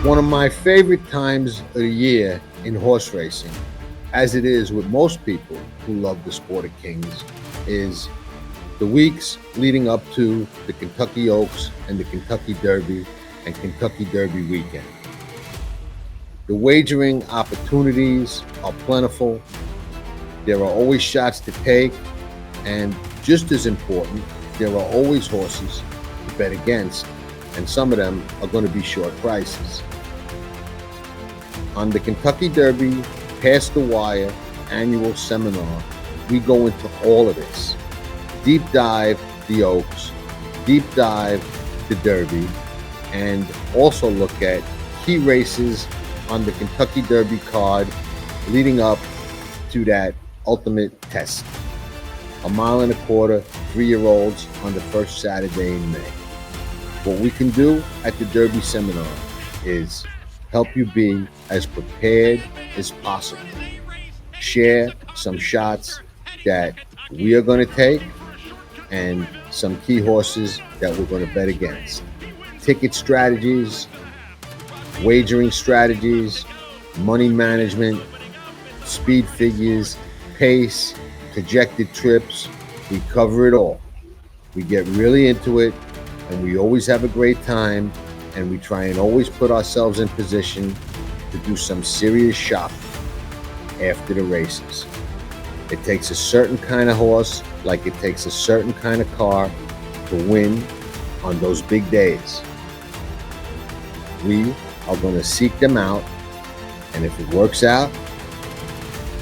One of my favorite times of the year in horse racing, as it is with most people who love the sport of kings, is the weeks leading up to the Kentucky Oaks and the Kentucky Derby and Kentucky Derby weekend. The wagering opportunities are plentiful. There are always shots to take, and just as important, there are always horses to bet against, and some of them are going to be short prices. On the Kentucky Derby Past the Wire annual seminar, we go into all of this. Deep dive the Oaks, deep dive the Derby, and also look at key races on the Kentucky Derby card leading up to that ultimate test. 1.25 mile, 3-year-olds on the first Saturday in May. What we can do at the Derby seminar is help you be as prepared as possible. Share some shots that we are going to take and some key horses that we're going to bet against. Ticket strategies, wagering strategies, money management, speed figures, pace, projected trips. We cover it all. We get really into it, and we always have a great time, and we try and always put ourselves in position to do some serious shopping after the races. It takes a certain kind of horse, like it takes a certain kind of car to win on those big days. We are going to seek them out, and if it works out,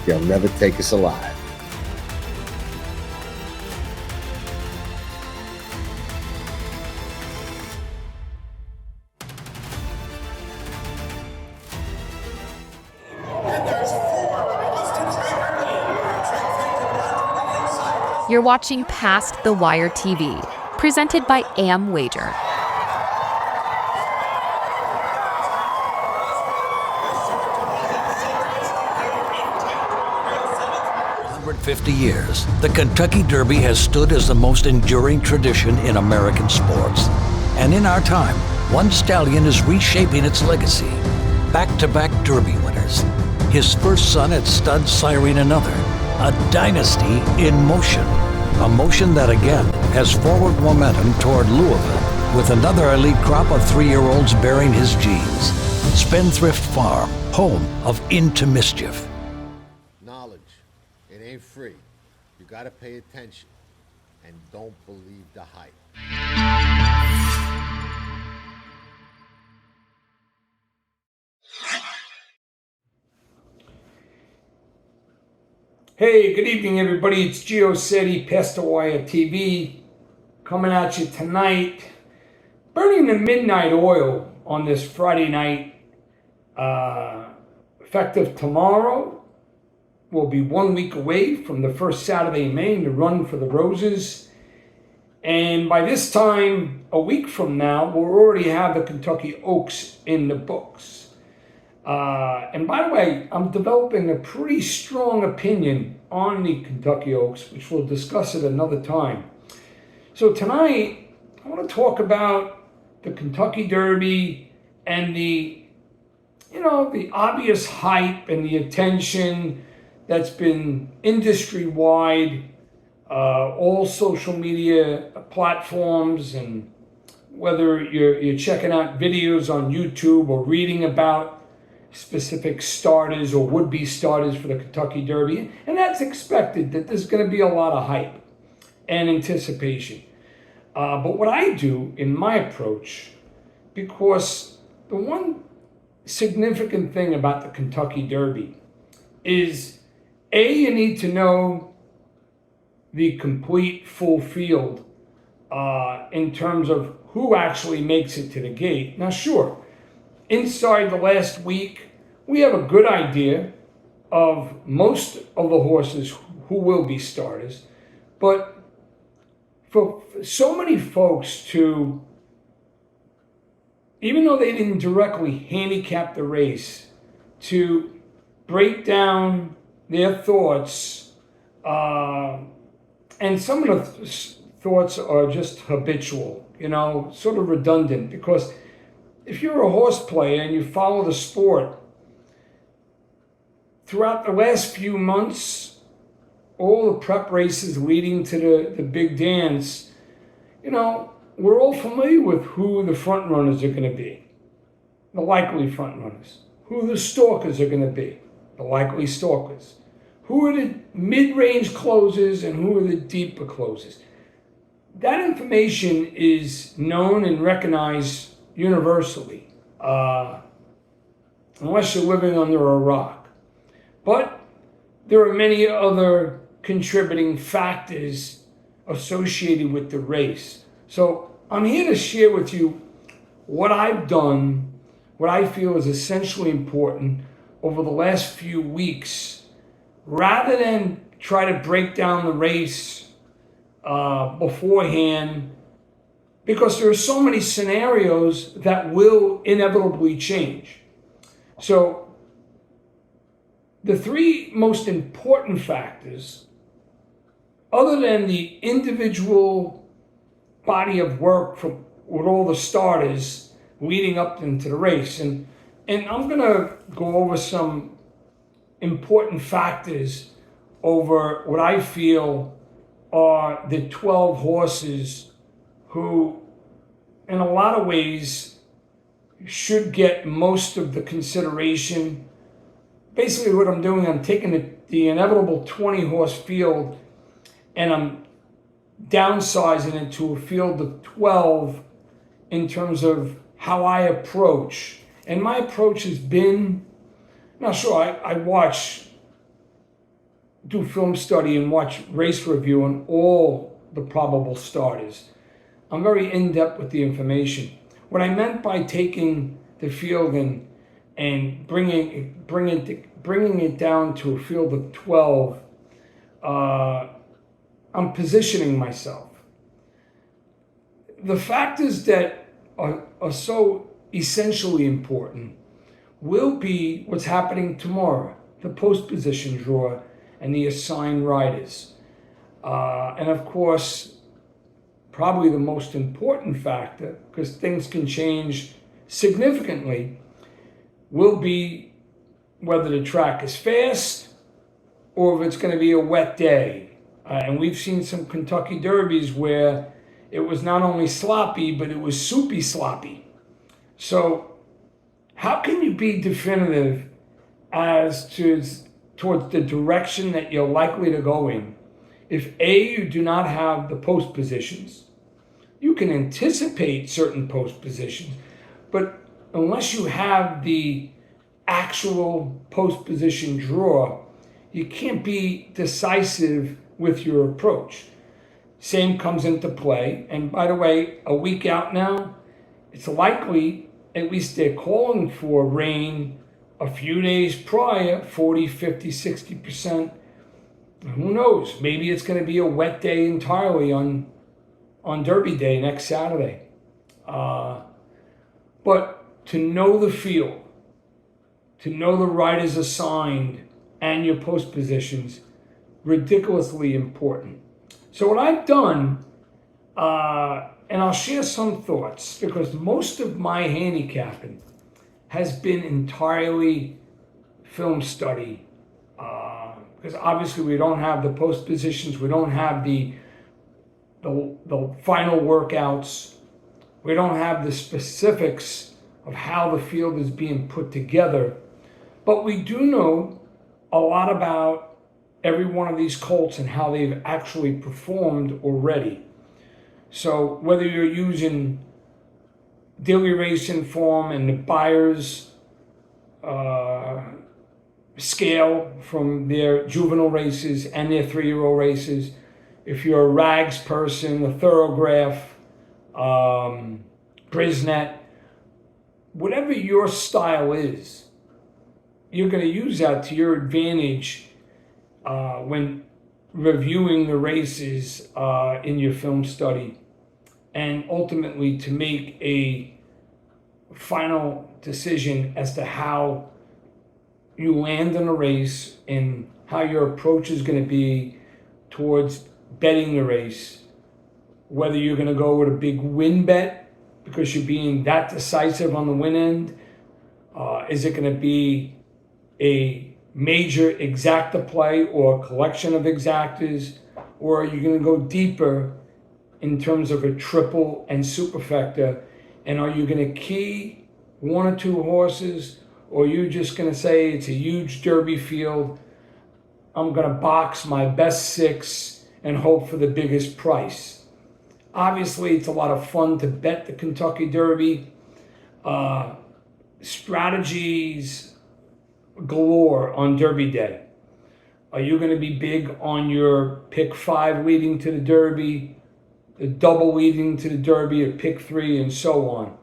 they'll never take us alive. You're watching Past the Wire TV, presented by Am Wager. 150 years, the Kentucky Derby has stood as the most enduring tradition in American sports. And in our time, one stallion is reshaping its legacy. Back-to-back Derby winners. His first son at stud siring another. A dynasty in motion. A motion that again has forward momentum toward Louisville, with another elite crop of 3-year-olds bearing his genes. Spendthrift Farm, home of Into Mischief. Knowledge, it ain't free. You gotta pay attention, and don't believe the hype. Hey, good evening, everybody. It's Sette, Past the Wire TV, coming at you tonight. Burning the midnight oil on this Friday night. Effective tomorrow, we'll be 1 week away from the first Saturday in May, the Run for the Roses. And by this time, a week from now, we'll already have the Kentucky Oaks in the books. And by the way, I'm developing a pretty strong opinion on the Kentucky Oaks, which we'll discuss at another time. So tonight, I want to talk about the Kentucky Derby and the obvious hype and the attention that's been industry-wide, all social media platforms, and whether you're checking out videos on YouTube or reading about specific starters or would-be starters for the Kentucky Derby. And that's expected, that there's going to be a lot of hype and anticipation. But what I do in my approach, because the one significant thing about the Kentucky Derby is, A, you need to know the complete full field in terms of who actually makes it to the gate. Now, sure, inside the last week, we have a good idea of most of the horses who will be starters, but for so many folks to, even though they didn't directly handicap the race, to break down their thoughts, and some of the thoughts are just habitual, sort of redundant, because if you're a horse player and you follow the sport, throughout the last few months, all the prep races leading to the big dance, you know, we're all familiar with who the front runners are going to be, the likely front runners, who the stalkers are going to be, the likely stalkers, who are the mid-range closers and who are the deeper closers. That information is known and recognized universally, unless you're living under a rock. But there are many other contributing factors associated with the race. So I'm here to share with you what I've done, what I feel is essentially important over the last few weeks, rather than try to break down the race beforehand, because there are so many scenarios that will inevitably change. So the three most important factors, other than the individual body of work from with all the starters leading up into the race, and I'm going to go over some important factors over what I feel are the 12 horses who, in a lot of ways, should get most of the consideration. Basically what I'm doing, I'm taking the inevitable 20 horse field and I'm downsizing it to a field of 12 in terms of how I approach. And my approach has been, I do film study and watch race review on all the probable starters. I'm very in-depth with the information. What I meant by taking the field and bringing it down to a field of 12, I'm positioning myself. The factors that are so essentially important will be what's happening tomorrow, the post position draw and the assigned riders. And of course, probably the most important factor, because things can change significantly, will be whether the track is fast or if it's going to be a wet day. And we've seen some Kentucky Derbies where it was not only sloppy, but it was soupy sloppy. So how can you be definitive as towards the direction that you're likely to go in if A, you do not have the post positions? You can anticipate certain post positions, but unless you have the actual post position draw, you can't be decisive with your approach. Same comes into play. And by the way, a week out now, it's likely, at least they're calling for rain a few days prior, 40, 50, 60%. Who knows? Maybe it's going to be a wet day entirely on Derby Day next Saturday. But to know the field, to know the riders assigned and your post positions, ridiculously important. So what I've done, and I'll share some thoughts, because most of my handicapping has been entirely film study, because obviously we don't have the post positions, we don't have the final workouts, we don't have the specifics of how the field is being put together, but we do know a lot about every one of these colts and how they've actually performed already. So whether you're using daily racing form and the buyer's scale from their juvenile races and their 3-year-old races, if you're a rags person, a thoroughgraph, Brisnet, whatever your style is, you're going to use that to your advantage when reviewing the races in your film study, and ultimately to make a final decision as to how you land in a race and how your approach is going to be towards betting the race, whether you're going to go with a big win bet because you're being that decisive on the win end? Is it going to be a major exacta play or a collection of exactas? Or are you going to go deeper in terms of a triple and superfecta? And are you going to key one or two horses? Or are you just going to say it's a huge Derby field, I'm going to box my best 6 and hope for the biggest price? Obviously, it's a lot of fun to bet the Kentucky Derby. Strategies galore on Derby Day. Are you going to be big on your pick 5 leading to the Derby, the double leading to the Derby, or pick 3, and so on?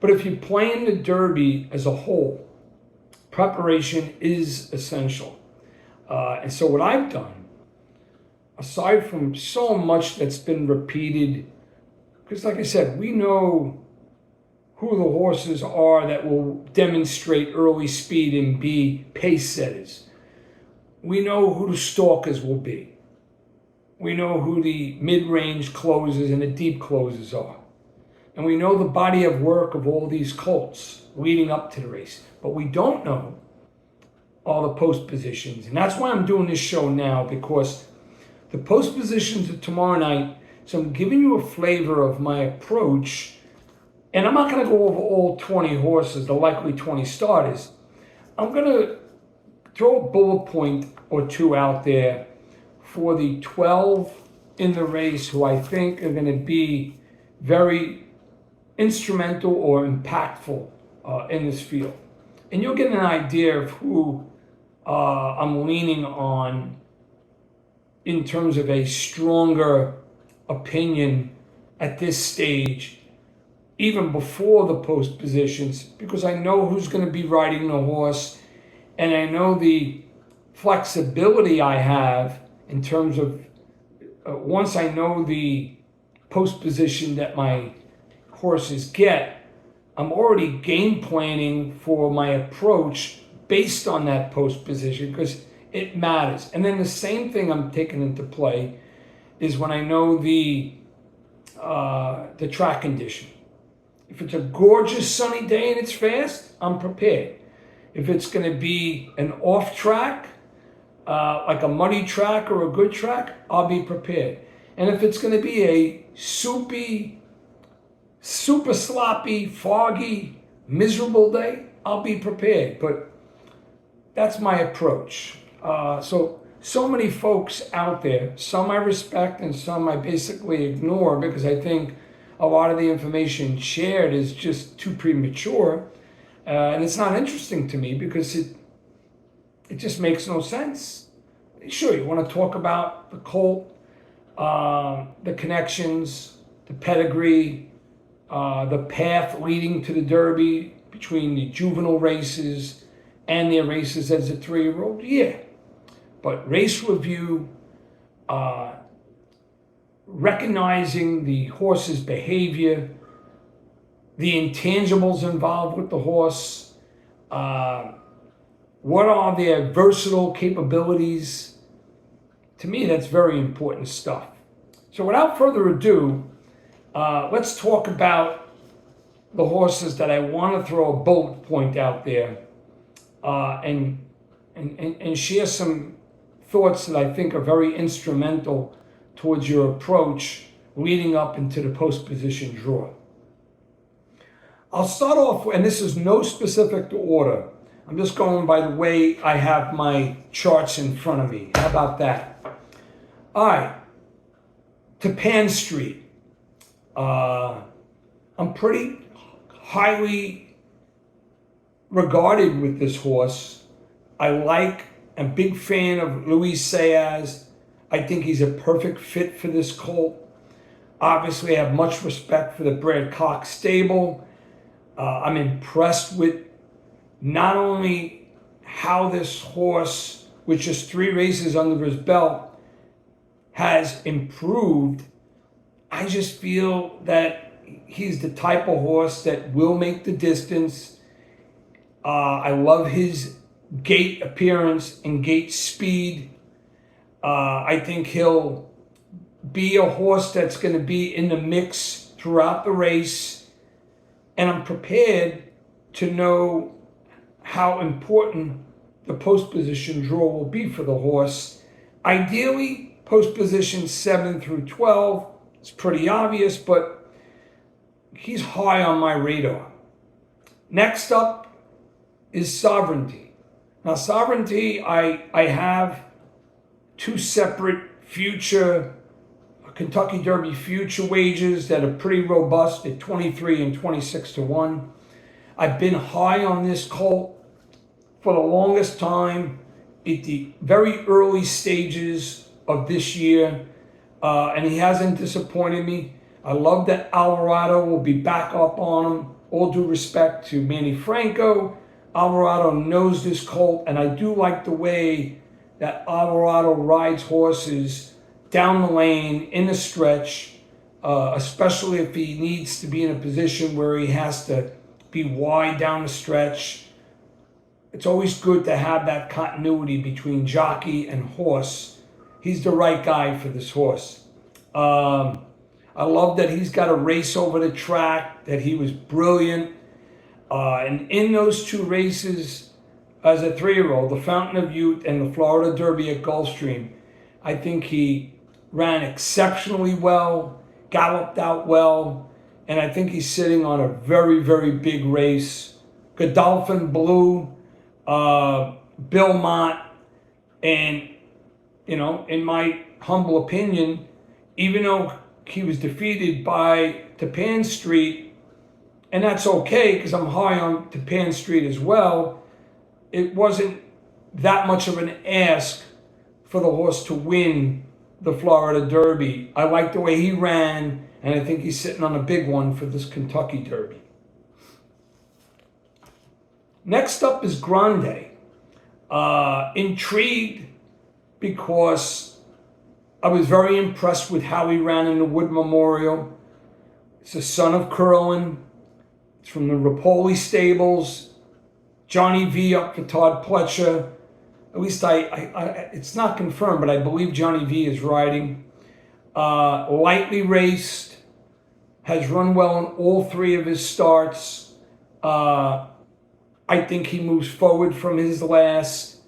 But if you're playing the Derby as a whole, preparation is essential. And so what I've done, aside from so much that's been repeated, because like I said, we know who the horses are that will demonstrate early speed and be pace setters. We know who the stalkers will be. We know who the mid-range closers and the deep closers are. And we know the body of work of all these colts leading up to the race. But we don't know all the post positions. And that's why I'm doing this show now, because the post positions are tomorrow night. So I'm giving you a flavor of my approach. And I'm not going to go over all 20 horses, the likely 20 starters. I'm going to throw a bullet point or two out there for the 12 in the race who I think are going to be very instrumental or impactful in this field. And you'll get an idea of who I'm leaning on in terms of a stronger opinion at this stage, even before the post positions, because I know who's going to be riding the horse, and I know the flexibility I have in terms of once I know the post position that my horses get, I'm already game planning for my approach based on that post position, because it matters. And then the same thing I'm taking into play is when I know the track condition. If it's a gorgeous sunny day and it's fast, I'm prepared. If it's going to be an off track, like a muddy track or a good track, I'll be prepared. And if it's going to be a super sloppy, foggy, miserable day, I'll be prepared. But that's my approach. So many folks out there, some I respect and some I basically ignore because I think a lot of the information shared is just too premature. And it's not interesting to me because it just makes no sense. Sure, you want to talk about the colt, the connections, the pedigree, the path leading to the Derby between the juvenile races and their races as a 3-year-old, yeah. But race review, recognizing the horse's behavior, the intangibles involved with the horse, what are their versatile capabilities, to me that's very important stuff. So without further ado, let's talk about the horses that I want to throw a bullet point out there and share some thoughts that I think are very instrumental towards your approach leading up into the post position draw. I'll start off, and this is no specific order. I'm just going by the way I have my charts in front of me. How about that? All right, to Pan Street. I'm pretty highly regarded with this horse. I'm a big fan of Luis Saez. I think he's a perfect fit for this colt. Obviously, I have much respect for the Brad Cox stable. I'm impressed with not only how this horse, with just 3 races under his belt, has improved. I just feel that he's the type of horse that will make the distance. I love his gait appearance and gait speed. I think he'll be a horse that's going to be in the mix throughout the race. and I'm prepared to know how important the post position draw will be for the horse. Ideally, post position 7 through 12. It's pretty obvious, but he's high on my radar. Next up is Sovereignty. Now, Sovereignty, I have two separate future Kentucky Derby future wagers that are pretty robust at 23 and 26 to 1. I've been high on this colt for the longest time at the very early stages of this year, and he hasn't disappointed me. I love that Alvarado will be back up on him. All due respect to Manny Franco, Alvarado knows this colt, and I do like the way that Alvarado rides horses down the lane in the stretch, especially if he needs to be in a position where he has to be wide down the stretch. It's always good to have that continuity between jockey and horse. He's the right guy for this horse. I love that he's got a race over the track, that he was brilliant. And in those two races, as a 3-year-old, the Fountain of Youth and the Florida Derby at Gulfstream, I think he ran exceptionally well, galloped out well, and I think he's sitting on a very, very big race. Godolphin Blue, Bill Mott, and, in my humble opinion, even though he was defeated by Tapan Street, and that's okay because I'm high on Tapan Street as well, it wasn't that much of an ask for the horse to win the Florida Derby. I like the way he ran, and I think he's sitting on a big one for this Kentucky Derby. Next up is Grande. Intrigued because I was very impressed with how he ran in the Wood Memorial. It's the son of Curlin. It's from the Rapoli stables. Johnny V up for Todd Pletcher. At least it's not confirmed, but I believe Johnny V is riding. Lightly raced, has run well in all 3 of his starts. I think he moves forward from his last.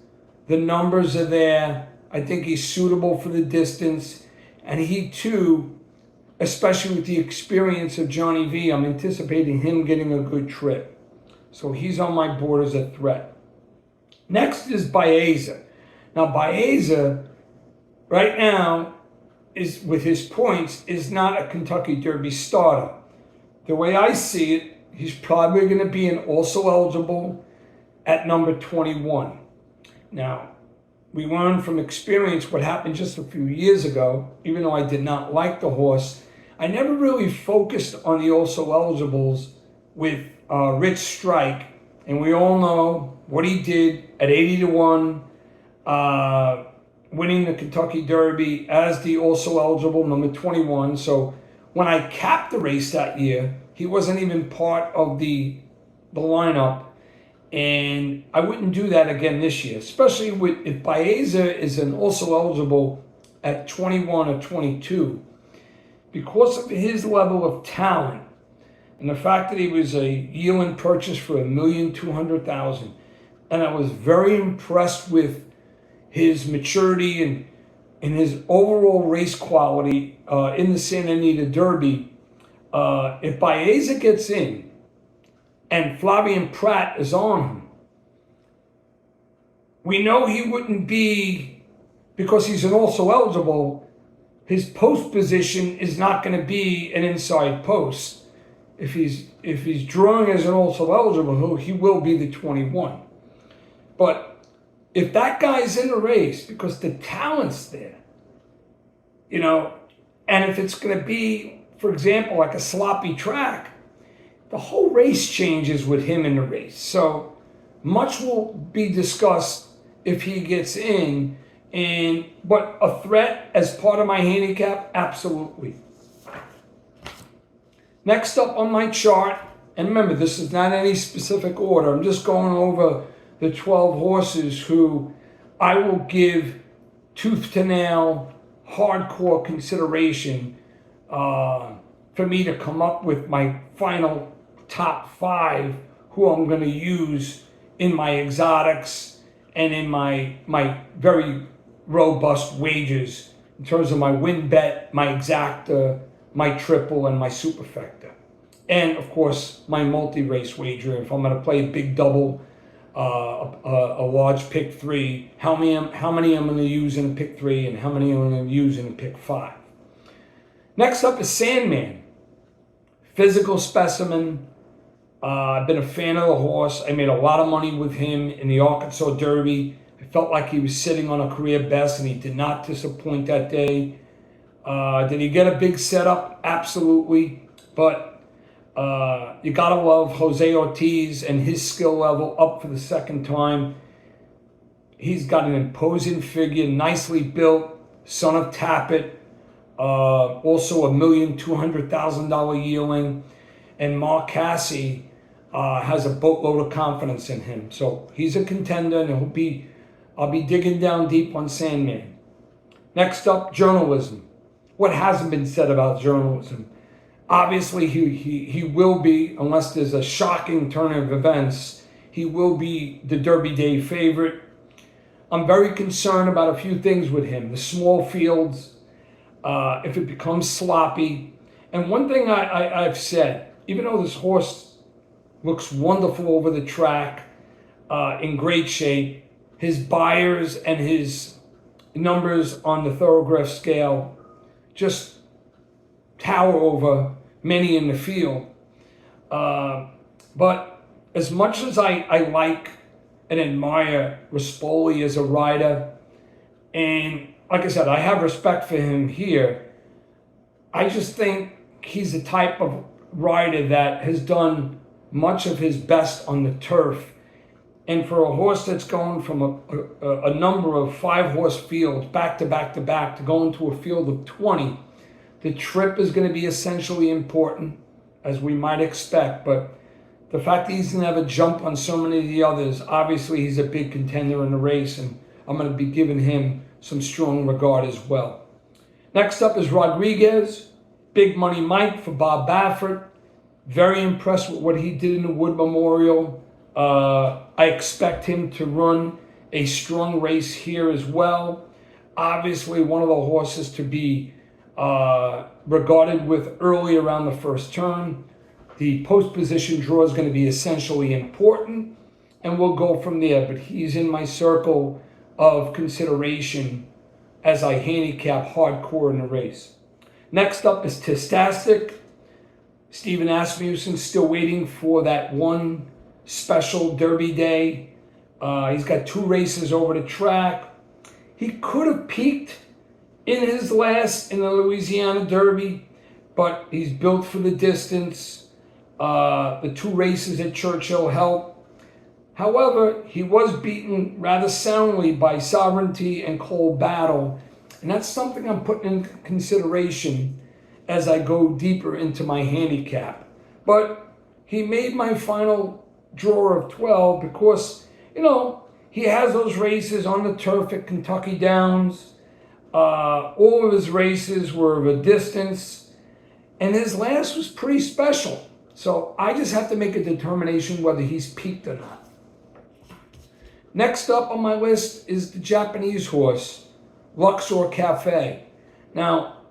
The numbers are there. I think he's suitable for the distance. And he too, especially with the experience of Johnny V, I'm anticipating him getting a good trip. So he's on my board as a threat. Next is Baeza. Now Baeza, right now, is with his points, is not a Kentucky Derby starter. The way I see it, he's probably going to be an also eligible at number 21. Now, we learned from experience what happened just a few years ago. Even though I did not like the horse, I never really focused on the also eligibles with Rich Strike. And we all know what he did at 80 to 1, winning the Kentucky Derby as the also eligible number 21. So when I capped the race that year, he wasn't even part of the lineup. And I wouldn't do that again this year, especially if Baeza is an also eligible at 21 or 22. Because of his level of talent, and the fact that he was a yearling purchase for $1,200,000, and I was very impressed with his maturity and his overall race quality in the Santa Anita Derby. If Baeza gets in and Flavien Prat is on him, we know he wouldn't be, because he's an also eligible, his post position is not going to be an inside post. If he's drawing as an also eligible, he will be the 21. But if that guy's in the race, because the talent's there, and if it's going to be, for example, like a sloppy track, the whole race changes with him in the race. So much will be discussed if he gets in, but a threat as part of my handicap, absolutely. Next up on my chart, and remember, this is not any specific order. I'm just going over the 12 horses who I will give tooth to nail, hardcore consideration for me to come up with my final top 5 who I'm going to use in my exotics and in my very robust wagers in terms of my win bet, my exacta, my triple, and my superfecta. And of course, my multi-race wager. If I'm going to play a big double, a large pick 3, how many I'm going to use in pick 3 and how many I'm going to use in pick 5. Next up is Sandman. Physical specimen. I've been a fan of the horse. I made a lot of money with him in the Arkansas Derby. I felt like he was sitting on a career best, and he did not disappoint that day. Did he get a big setup? Absolutely. But you got to love Jose Ortiz and his skill level up for the second time. He's got an imposing figure, nicely built, son of Tappet. Also $1,200,000 yearling. And Mark Cassie has a boatload of confidence in him. So he's a contender, and I'll be digging down deep on Sandman. Next up, journalism. What hasn't been said about journalism? Obviously, he will be, unless there's a shocking turn of events, he will be the Derby Day favorite. I'm very concerned about a few things with him. The small fields, if it becomes sloppy. And one thing I've said, even though this horse looks wonderful over the track, in great shape, his buyers and his numbers on the thoroughbred scale just tower over many in the field. But as much as I like and admire Rispoli as a rider, and like I said, I have respect for him here, I just think he's the type of rider that has done much of his best on the turf. And for a horse that's going from a number of 5-horse fields back to back to back to go into a field of 20, the trip is going to be essentially important, as we might expect. But the fact that he's going to have a jump on so many of the others, obviously he's a big contender in the race, and I'm going to be giving him some strong regard as well. Next up is Rodriguez. Big Money Mike for Bob Baffert. Very impressed with what he did in the Wood Memorial. I expect him to run a strong race here as well. Obviously, one of the horses to be regarded with early around the first turn. The post position draw is going to be essentially important, and we'll go from there. But he's in my circle of consideration as I handicap hardcore in the race. Next up is Testastic. Stephen Asmussen still waiting for that one special Derby day. He's got 2 races over the track. He could have peaked in his last in the Louisiana Derby, but he's built for the distance. The 2 races at Churchill helped. However, he was beaten rather soundly by Sovereignty and Cold Battle, and that's something I'm putting in consideration as I go deeper into my handicap. But he made my final draw of 12 because, he has those races on the turf at Kentucky Downs. All of his races were of a distance, and his last was pretty special. So I just have to make a determination whether he's peaked or not. Next up on my list is the Japanese horse, Luxor Cafe. Now,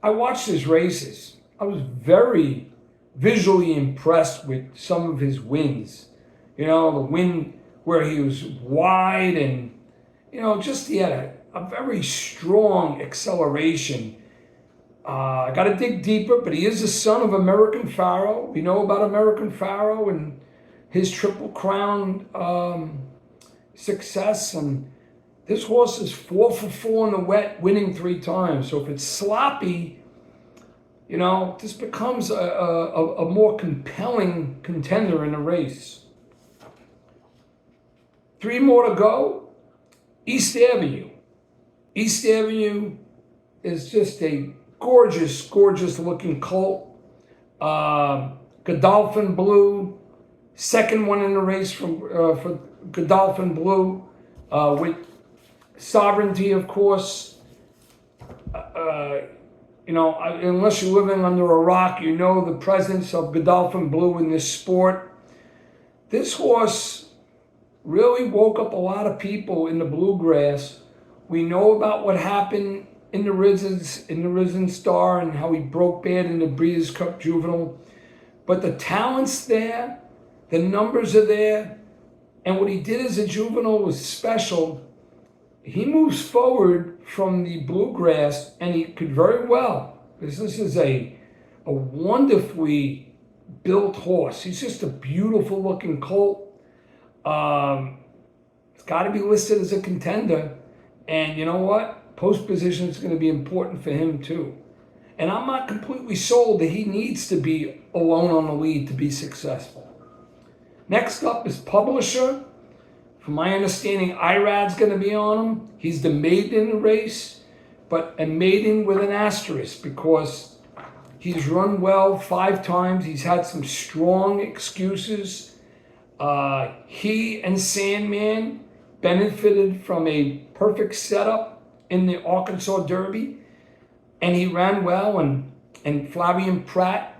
I watched his races. I was very visually impressed with some of his wins. The win where he was wide and, just he had a very strong acceleration. I got to dig deeper, but he is the son of American Pharaoh. We know about American Pharaoh and his Triple Crown success. And this horse is 4 for 4 in the wet, winning 3 times. So if it's sloppy, this becomes a more compelling contender in the race. 3 more to go. East Avenue. East Avenue is just a gorgeous, gorgeous looking colt. Godolphin Blue, second one in the race for Godolphin Blue, with Sovereignty, of course. unless you're living under a rock, you know the presence of Godolphin Blue in this sport. This horse really woke up a lot of people in the bluegrass. We know about what happened in the Risen Star and how he broke bad in the Breeders' Cup Juvenile. But the talent's there, the numbers are there, and what he did as a juvenile was special. He moves forward from the bluegrass, and he could very well, because this is a wonderfully built horse. He's just a beautiful looking colt. It's got to be listed as a contender, and you know what? Post position is going to be important for him too. And I'm not completely sold that he needs to be alone on the lead to be successful. Next up is Publisher. From my understanding, Irad's going to be on him. He's the maiden in the race, but a maiden with an asterisk because he's run well 5 times. He's had some strong excuses. He and Sandman benefited from a perfect setup in the Arkansas Derby, and he ran well, and Flavian Pratt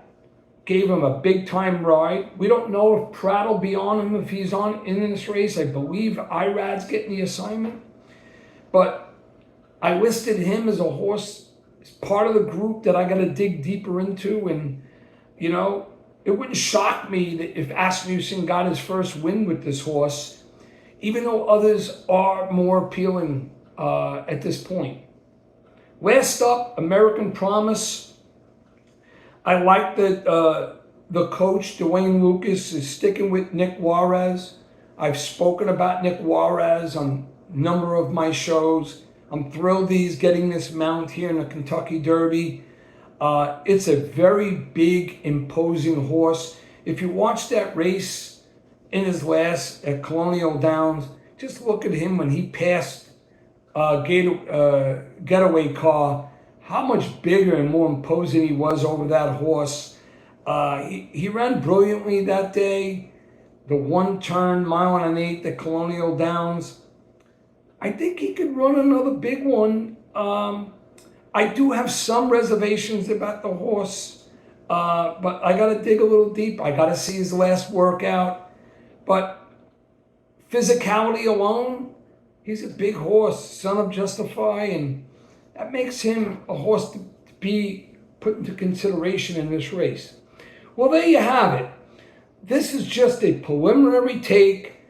gave him a big-time ride. We don't know if Pratt will be on him if he's in this race. I believe Irad's getting the assignment. But I listed him as a horse, as part of the group that I got to dig deeper into. And, it wouldn't shock me that if Asmussen got his first win with this horse, even though others are more appealing at this point. Last up, American Promise. I like that the coach, Dwayne Lucas, is sticking with Nick Juarez. I've spoken about Nick Juarez on a number of my shows. I'm thrilled he's getting this mount here in the Kentucky Derby. It's a very big, imposing horse. If you watch that race in his last at Colonial Downs, just look at him when he passed Getaway Car. How much bigger and more imposing he was over that horse. He ran brilliantly that day. The 1-turn, 1.8 at Colonial Downs. I think he could run another big one. I do have some reservations about the horse, but I got to dig a little deep. I got to see his last workout. But physicality alone, he's a big horse, son of Justify, and that makes him a horse to be put into consideration in this race. Well, there you have it. This is just a preliminary take.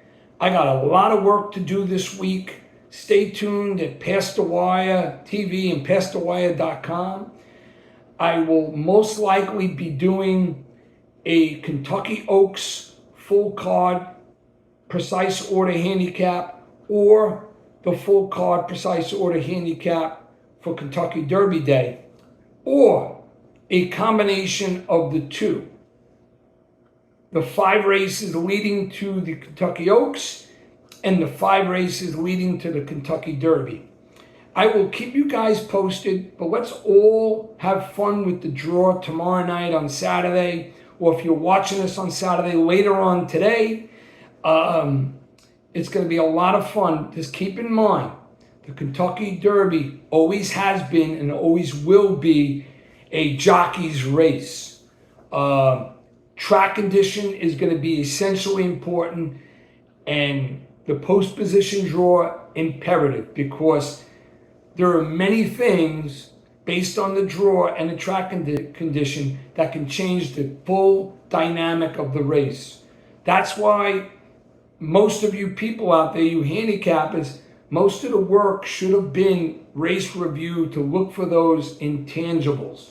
I got a lot of work to do this week. Stay tuned at Past the Wire TV and PastTheWire.com. I will most likely be doing a Kentucky Oaks full card precise order handicap or the full card precise order handicap for Kentucky Derby Day, or a combination of the two. The 5 races leading to the Kentucky Oaks and the 5 races leading to the Kentucky Derby. I will keep you guys posted, but let's all have fun with the draw tomorrow night on Saturday, or if you're watching this on Saturday later on today, it's going to be a lot of fun. Just keep in mind, the Kentucky Derby always has been and always will be a jockey's race. Track condition is going to be essentially important, and the post position draw imperative, because there are many things based on the draw and the track condition that can change the full dynamic of the race. That's why most of you people out there, you handicappers, most of the work should have been race review to look for those intangibles.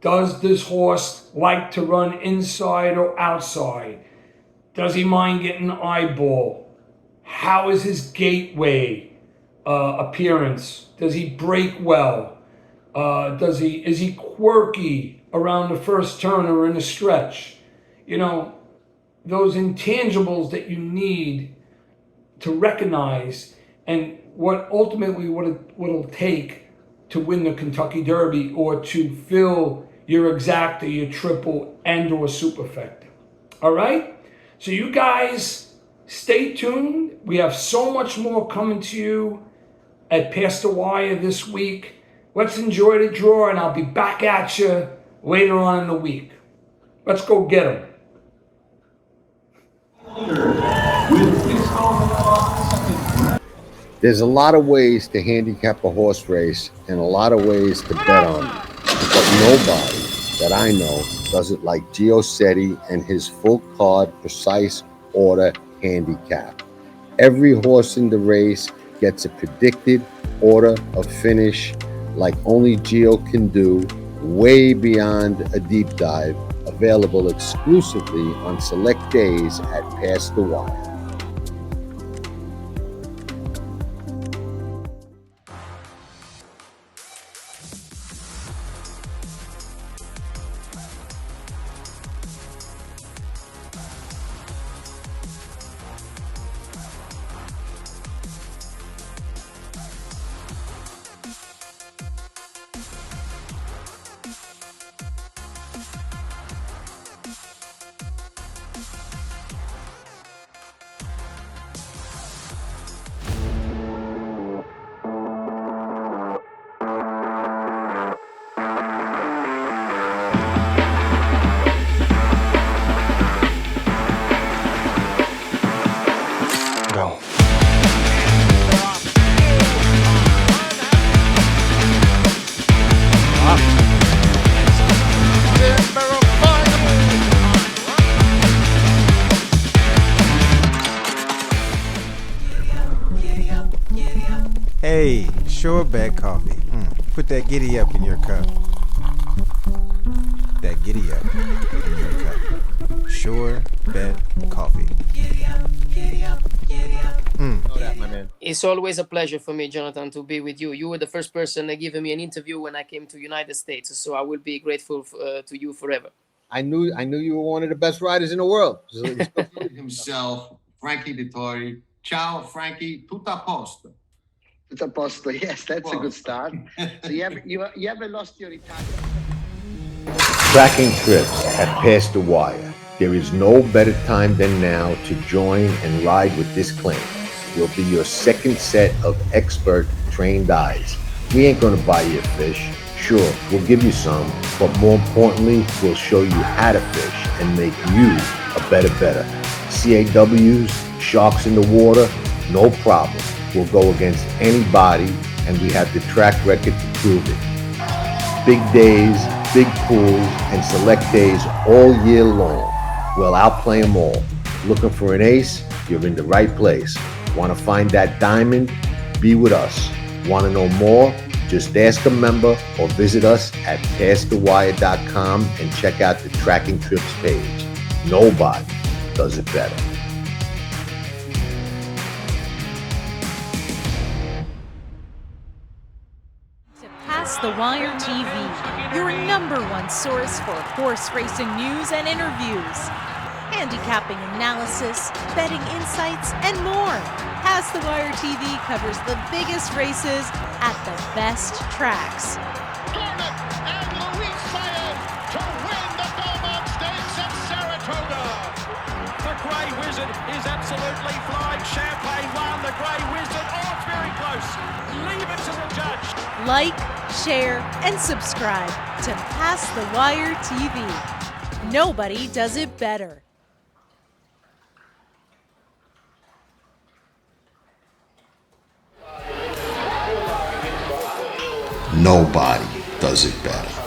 Does this horse like to run inside or outside? Does he mind getting an eyeball? How is his gateway appearance? Does he break well? Is he quirky around the first turn or in a stretch? Those intangibles that you need to recognize, and what it'll take to win the Kentucky Derby or to fill your exacta, your triple, and or superfecta. All right? So you guys stay tuned. We have so much more coming to you at Past the Wire this week. Let's enjoy the draw, and I'll be back at you later on in the week. Let's go get them. There's a lot of ways to handicap a horse race and a lot of ways to bet on it. But nobody that I know does it like Sette and his full card, precise order handicap. Every horse in the race gets a predicted order of finish like only Gio can do, way beyond a deep dive, available exclusively on select days at Past the Wire. Hey, Sure Bet Coffee. Put that giddy up in your cup. That giddy up in your cup. Sure Bet Coffee. Know that, my man. It's always a pleasure for me, Jonathan, to be with you. You were the first person to give me an interview when I came to United States, so I will be grateful to you forever. I knew you were one of the best riders in the world. Himself, Frankie Dettori. Ciao, Frankie. Tutto a posto. Tutto a posto. Yes, that's a good start. So you ever lost your Italian? Tracking trips at Past the Wire. There is no better time than now to join and ride with this claim. We'll be your second set of expert trained eyes. We ain't gonna buy you a fish. Sure, we'll give you some, but more importantly, we'll show you how to fish and make you a better bettor. CAWs, sharks in the water, no problem. We'll go against anybody, and we have the track record to prove it. Big days, big pools, and select days all year long. Well, I'll play them all. Looking for an ace? You're in the right place. Want to find that diamond? Be with us. Want to know more? Just ask a member or visit us at pastthewire.com and check out the Tracking Trips page. Nobody does it better. Past the Wire TV, your #1 source for horse racing news and interviews, handicapping analysis, betting insights, and more. Past the Wire TV covers the biggest races at the best tracks. Garnet and Luis Saez to win the Belmont Stakes at Saratoga. The Grey Wizard is absolutely flying. Champagne won. The Grey Wizard. Oh, it's very close. Leave it to the judge. Like, share, and subscribe to Past the Wire TV. Nobody does it better. Nobody does it better.